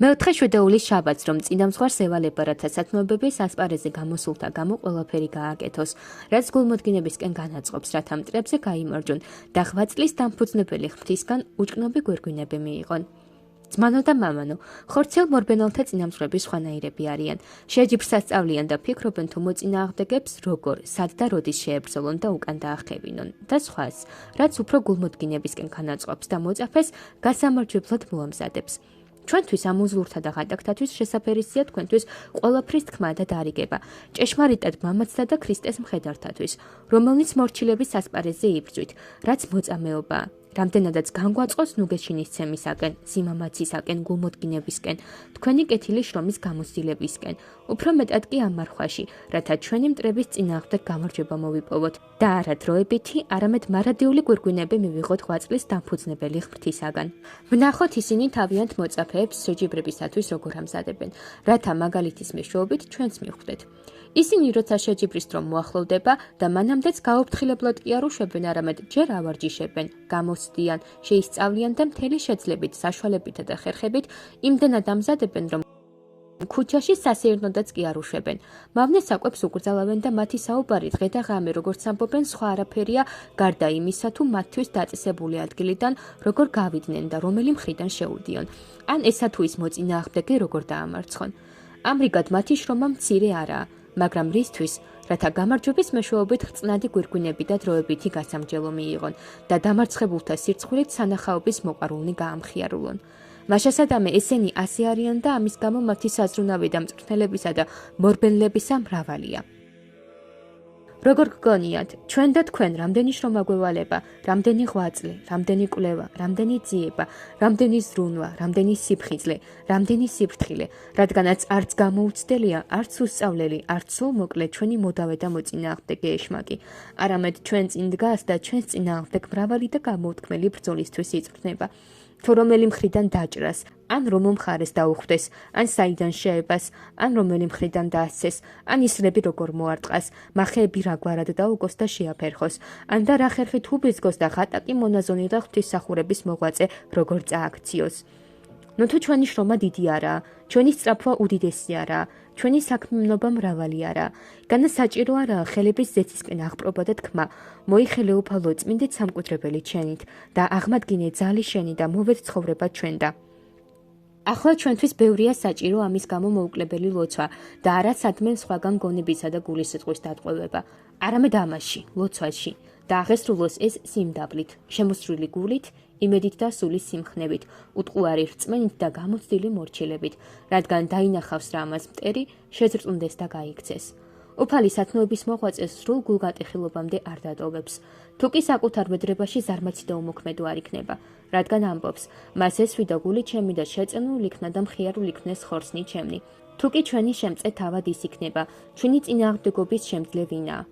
მეოთხე შვედეულის შაბათს, რომ წინამძღვარ სევალებარათა სათნოებები ასპარეზზე გამოსულთა გამო ყველაფერი გააკეთოს, რაც გულმოდგინებისკენ განაწყობს, რათა მტრებზე გაიმარჯვონ და 8 წლის დამფუძნებელი ღმრთისგან უჭკნობი გვირგვინები მიიღონ. ძმანო და მამანო, ხორცელ მორბენელთა წინამძღვრები სხვანაირები არიან. შეჯიბრს ასწავლიან და ფიქრობენ თუ მოწინააღმდეგებს როგორ, სად და როდის შეებრძოლონ და უკან დაახევინონ და სხვას, რაც უფრო გულმოდგინებისკენ განაწყობს და მოწაფეს გასამარჯვებლად მოამზადებს. ჩვენთვის ამ უზლურთა და ღატაკთათვის შესაფერისია თქვენთვის ყველაფრის თქმა და დარიგება, ჭეშმარიტად მამაცთა და ქრისტეს მხედართათვის, რომელნიც მორჩილების ასპარეზზე იბრძვით, რაც მოწამეობაა. რამდენადაც განგვაწყოს ნუგეშინისცემისაკენ, სიმამაცისაკენ, გულმოდგინებისკენ, თქვენი კეთილი შრომის გამოცდილებისკენ, უფრო მეტად კი ამარხვაში, რათა ჩვენი მტრების წინააღმდეგ გამარჯვება მოვიპოვოთ და არა დროებითი, არამედ მარადიული გვირგვინები მივიღოთ 8 წლის დამფუძნებელი ღმრთისაგან. ვნახოთ ისინი თავიანთ მოწაფეებს შეჯიბრებისათვის როგორ ამზადებენ, რათა მაგალითის მეშვეობით ჩვენც მივხვდეთ. ისინი როცა შეჯიბრის დრო მოახლოვდება და მანამდეც გაუფრთხილებლად კი არ უშვებენ, არამედ ჯერ ავარჯიშებენ, გამოსდიან, შეისწავლიან და მთელი შეძლებით, საშუალებითა და ხერხებით იმდენად ამზადებენ, რომ ქუჩაში სასეირნოდაც კი არ უშვებენ. მავნე საკვებს უკრძალავენ და მათი საუბარი დღე და ღამე, როგორც ამბობენ, სხვა არაფერია გარდა იმისა, თუ მათთვის დაწესებული ადგილიდან როგორ გავიდნენ და რომელი მხრიდან შეუდიონ, ან ესა თუ ის მოწინააღმდეგე როგორ დაამარცხონ. ამრიგად მათი შრომა მცირე არაა. მაგრამ რისთვის, რათა გამარჯვების მეშვეობით ხრწნადი გვირგვინები და დროებითი გასამრჯელო მიიღონ და დამარცხებულთა სირცხვილით სანახაობის მოყვარულნი გაამხიარულონ. მაშასადამე ესენი ასე არიან და ამის გამო მათი საზრუნავი და მწვრთნელებისა და მორბენლებისა მრავალია. როგორ გგონიათ, ჩვენ და თქვენ რამდენი შრომა გვევალება, რამდენი ღვაწლი, რამდენი კვლევა, რამდენი ძიება, რამდენი ზრუნვა, რამდენი სიფხიზლე, რამდენი სიფრთხილე, რადგანაც არც გამოუცდელია, არც უსწავლელი, არც სულ მოკლე ჩვენი მოდავე და მოწინააღმდეგე ეშმაკი, არამედ ჩვენ წინ დგას და ჩვენს წინააღმდეგ მრავალი და გამოუთქმელი ბრძოლისთვის იწვრთნება. თუ რომელი მხრიდან დაჭრას, ან რომ მხარეს დაუხვდეს, ან საიდან შეებას, ან რომელი მხრიდან დაასცეს, ან ისრები როგორ მოარტყას, მახეები რაგვარად დაუგოს და შეაფერხოს, ან და რა ხერხით უბიზგოს და ღატაკი მონაზონი და ღვთისმსახურების მოღვაწე როგორ წააქციოს. ნუ თუ ჩვენი შრომა დიდი არაა, ჩვენი სწრაფვა უდიდესი არაა, ჩვენი საქმიანობა მრავალი არაა, განა საჭირო არაა ხელების ზეცისკენ აღპრობა და თქმა, მოიხელე უფალო წმინდით სამკვდრებელი ჩვენით და აღმადგინე ძალი შენი და მოვედ ცხოვრება ჩვენდა. ახლა ჩვენთვის ბევრია საჭირო ამის გამო მოუკლებელი ლოცვა და არა სადმენ სხვაგან გონებისა და გულისწყვის დატყვევება, არამედ ამაში, ლოცვაში და აღესრულოს ეს სიმდაბლით, შემოსრული გულით, იმედით და სულის სიმხნევით, უტყუარი რწმენით და გამოცდილი მორჩილებით, რადგან დაინახავს რა ამას მტერი, შეზრწუნდეს და გაიქცეს. უფალი სათნოების მოღვაწეს სრულ გულგატეხილობამდე არ დატოვებს. თუ კი საკუთარ ვედრებაში ზარმაცი და უმოქმედო არ იქნება, რადგან ამბობს, მას ესვიდა გული ჩემი და შეწენულ იქნა და მხიარულ იქნეს ხორცნი ჩემნი. თუ კი ჩვენი შემწე თავად ის იქნება, ჩვენი წინააღმდეგობის შემძლე ვინაა,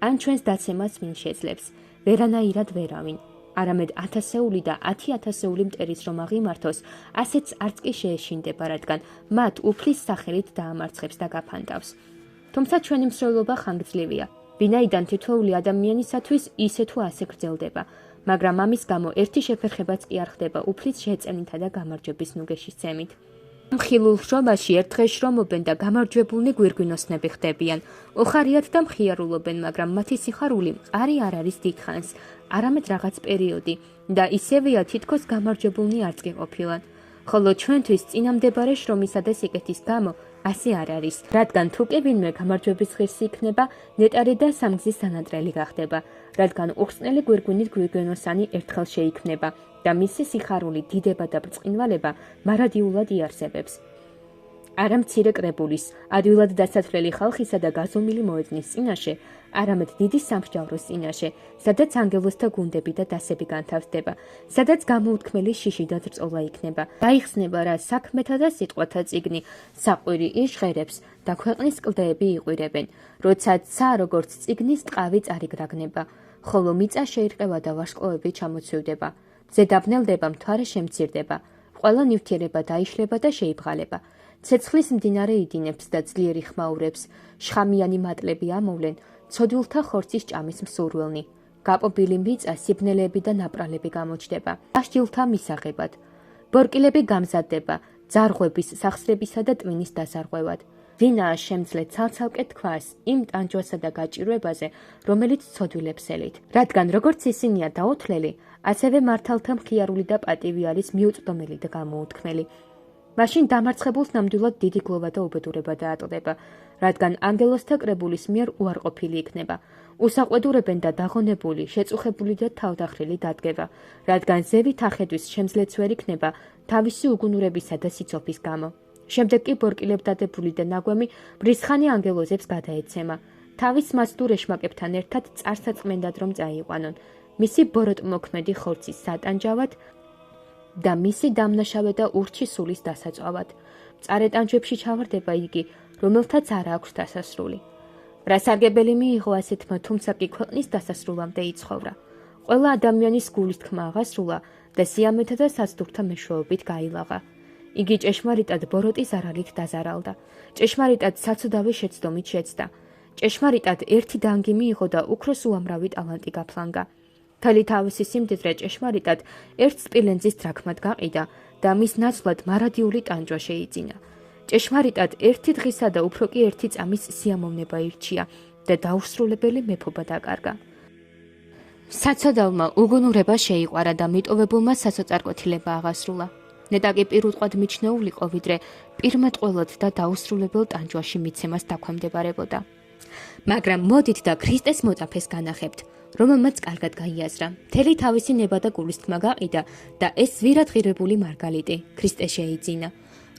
ან ჩვენს დაცემას ვინ შეძლებს, ვერანაირად ვერავინ. არამედ 1000-ეული და 10,000-ეული მტერის რომ აღიმართოს, ასეც არც კი შეეშინდება, რადგან მათ უფლის სახელით დაამარცხებს და გაფანტავს. თუმცა ჩვენი მსვლელობა ხანგრძლივია, ვინაიდან თითოეული ადამიანისათვის ისე თუ ასე გრძელდება, მაგრამ ამის გამო ერთი შეფერხებაც კი არ ხდება უფლის შეეწენითა და გამარჯვების ნუგეშისცემით. მხილულ შრომაში ერთხელ შრომობენ და გამარჯვებულნი გვირგვინოსნები ხდებიან. ოხარიათ და მხიარულობენ, მაგრამ მათი სიხარული მყარი არ არის დიდხანს, არამედ რაღაც პერიოდი და ისევეა თითქოს გამარჯვებულნი არც კი ყოფილან. ხოლო ჩვენთვის წინამდებარე შრომისა და სიკეთის გამო ასე არ არის, რადგან თუ კი ვინმე გამარჯვების ღირსი იქნება, ნეტარი და სამგზის სანატრელი გახდება, რადგან უხრწნელი გვირგვინით გვირგვინოსანი ერთხელ შეიქმნება და მისი სიხარული, დიდება და ბრწყინვალება მარადიულად იარსებებს. არა მცირე კრებულის, ადვილად დასათვლელი ხალხისა და გაზომილი მოედნის წინაშე, არამედ დიდი სამსჯავროს წინაშე, სადაც ანგელოზთა გუნდები და დასები განთავსდება, სადაც გამოუთქმელი შიში და ძრწოლა იქნება. გაიხსნება რა საქმეთა და სიტყვათა წიგნი, საყვირი იჟღერებს და ქვეყნის კლდეები იყვირებენ, როცა ცა როგორც წიგნის ტყავი წარიგრაგნება, ხოლო მიწა შეირყევა და ვარსკვლავები ჩამოცვივდება. ზედაბნელდება, მთვარე შემცირდება, ყველა ნივთიერება დაიშლება და შეიბღალება. ცეცხლის მდინარე იდინებს და ძლიერი ხმაურებს, შხამიანი მატლები ამოვლენ, ცოდვილთა ხორცის ჭამის მსურველნი. გაპობილი მიწა სიბნელები და ნაპრალები გამოჩდება. აშჯილთა მისაღებად. ბორკილები გამზადდება ძარღვების, სახსრებისა და ტვინის დასარღვევად. ვინაა შემძლე ცალ-ცალკე თქვას იმ ტანჯვასა და გაჭირვებაზე, რომელიც ცოდვილებს ელით. რადგან როგორც ისინია დაოთლელი, ასევე მართალთა მხიარული და პატივი არის მიუწვდომელი და გამოუთქმელი. მაშინ დამარცხებულს ნამდვილად დიდი გლოვა და უბედურება დაატყდება, რადგან ანგელოზთა კრებულის მიერ უარყოფილი იქნება. უსაყვედურებენ და დაღონებული, შეწუხებული და თავდახრილი დადგება, რადგან ზევით ახედვის შემძლეც ვერ იქნება თავისი უგუნურებისა და სიცოფის გამო. შემდეგ კი ბორკილებდადებული და ნაგვამი ბრისხანი ანგელოზებს გადაეცემა. თავის მაცდურ ეშმაკებთან ერთად წარსაწმენდად რომ წაიყვანონ. მისი ბოროტმოქმედი ხორცის სატანჯავად და მისი დამნაშავე და ურჩი სულის დასაწვავად. მწარე ტანჯვებში ჩავარდება იგი, რომელთაც არ აქვს დასასრული. რასარგებელი მიიღო ასეთმა, თუმცა კი ქვეყნის დასასრულამდე იცხოვრა. ყველა ადამიანის გულის თქმა აღასრულა და სიამეთა და საცდურთა მეშვეობით გაილაღა. იგი ჭეშმარიტად ბოროტი ზარალით დაზარალდა. ჭეშმარიტად საცუდავი შეცდომით შეცდა. ჭეშმარიტად ერთი დანგი მიიღო და უქროს უამრავი ტალანტი გაფლანგა. მთელი თავისი სიმდიდრე ჭეშმარიტად ერთ სპილენძის დრაქმად გაყიდა და მის ნაცვლად მარადიული ტანჯვა შეიძინა. ჭეშმარიტად ერთი დღისა და უფრო კი ერთი წამის სიამოვნება ირჩია და დაუსრულებელი მეფობა დაკარგა. საცოდავმა უგუნურება შეიყვარა და მიტოვებულმა სასოწარკვეთილება აღასრულა. ნეტა კი პირუტყვად მიჩნეულიყო, ვიდრე პირმეტყველად და დაუსრულებელ ტანჯვაში მიცემას დაქვემდებარებოდა. მაგრამ მოდით და ქრისტეს მოწაფეს განახებთ, რომელმაც კარგად გაიაზრა. მთელი თავისი ნება და გულის თქმა გაყიდა და ეს ზვირად ღირებული მარგალიტი ქრისტე შეიძინა,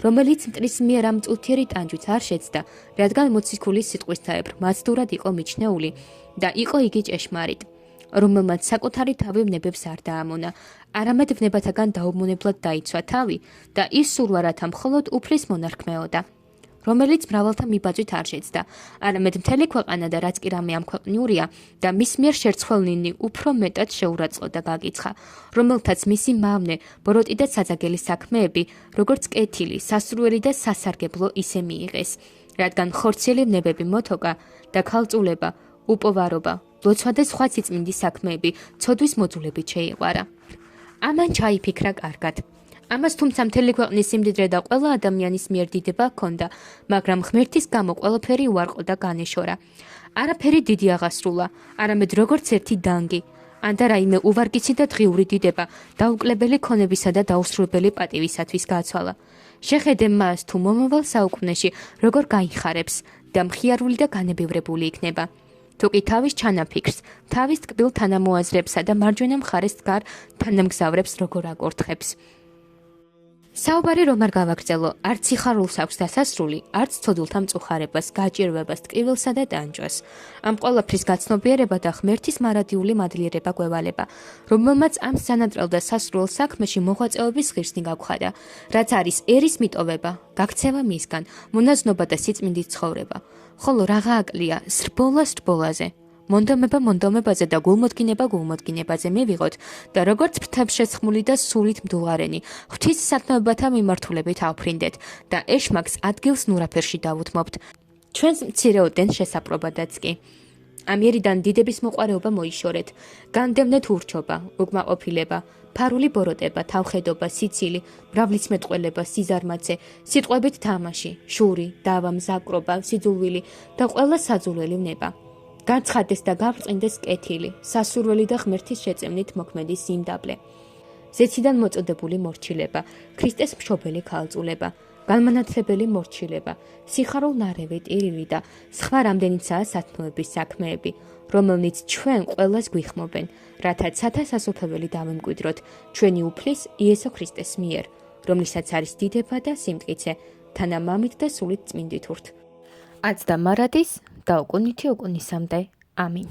რომელიც მტრის მიერ ამ წუთიერი ტანჯვით არ შეცდა, რადგან მოციქულის სიტყვისთაებრ მაცდურად იყო მიჩნეული და იყო იგი ჭეშმარიტ, რომელმაც საკუთარი თავი ვნებებს არ დაამონა, არამედ ვნებათაგან დაუმონებლად დაიცვა თავი და ის სურვა, რათა მხოლოდ უფლის მონარქმეოდა, რომელიც მრავალთა მიბაძვით არ შეცდა, არამედ მთელი ქვეყანა და რაც კი რამე ამქვეყნიურია და მის მიერ შერცხველნინი უფრო მეტად შეურაცხყო და გაგიცხა, რომელთაც მისი მავნე, ბოროტი და საძაგელი საქმეები, როგორც კეთილი, სასურველი და სასარგებლო ისე მიიღეს, რადგან ხორციელი ვნებები მოთოკა და ქალწულება, უპოვარობა, ლოცვა და სხვა სიწმინდის საქმეები ცოდვის მოძულებით შეიყვარა. ამან ჩაიფიქრა კარგად. ამას თუმცა მთელი ქვეყნის სიმდიდრე და ყველა ადამიანის მიერ დიდება ჰქონდა, მაგრამ ღმერთის გამო ყველაფერი უარყო და განეშორა. არაფერი დიდი აღასრულა, არამედ როგორც ერთი დანგი, ან და რაიმე უვარგიცი და დღიური დიდება დაუკლებელი ქონებისა და დაუსრულებელი პატივისათვის გააცვალა. შეხედე მას თუ მომავალ საუკუნეში როგორ გაიხარებს და მხიარული და განებივრებული იქნება. თუ კი თავის ჩანაფიქრს, თავის ტკბილ თანამოაზრებსა და მარჯვენა მხარეს დგარ თანამგზავრებს როგორ აკურთხებს. საუბარი რომ არ გავაგრძელო, არც სიხარულს აქვს დასასრული, არც ცოდულთა მწუხარებას, გაჭირვებას, ტკივილსა და ტანჯვას. ამ ყველაფრის გაცნობიერება და ღმერთის მარადიული მადლიერება გვევალება, რომელმაც ამ სანატრელ და სასურველ საქმეში მოღვაწეობის ღირსი გაგვხადა, რაც არის ერის მიტოვება, გაქცევა მისგან, მონაზნობა და სიწმინდის ცხოვრება. ხოლო რაღა აკლია სრბოლა-სრბოლაზე, მონდომება მონდომებაზე და გულმოდგინება გულმოდგინებაზე მივიღოთ და როგორც ფრთებშეცხმული და სულით მდულარენი, ღვთის სათნოებათა მიმართულებით ავფრინდეთ და ეშმაკს ადგილს ნურაფერში დავუთმობთ, ჩვენს მცირეოდენ შესაპრობადაც კი. ამიერიდან დიდების მოყვარეობა მოიშორეთ, განდევნეთ ურჩობა, უკმაყოფილება, ფარული ბოროტება, თავხედობა, სიცილი, მრავლისმეტყველება, სიზარმაცე, სიტყვებით თამაში, შური, დავა, მზაკრობა, სიძულვილი და ყველა საძულველი ვნება. განცხადეს და გაბრწყინდეს კეთილი, სასურველი და ღმერთის შეწევნით მოქმედი სიმდაბლე. ზეციდან მოწოდებული მორჩილება, ქრისტეს მშობელი ქალწულება, განმანათლებელი მორჩილება, სიხარულნარევი ტირილი და სხვა რამდენიცაა სათნოების საქმეები, რომელნიც ჩვენ ყველას გვიხმობენ, რათა ცათა სასופველი დავემკვიდროთ ჩვენი უფლის იესო ქრისტეს მიერ, რომლისაც არის დიდება და სიმტკიცე, თანამამით და სულით წმინდითურთ. აცდა მარადის და უკუნითი უკუნისამდე. ამინ.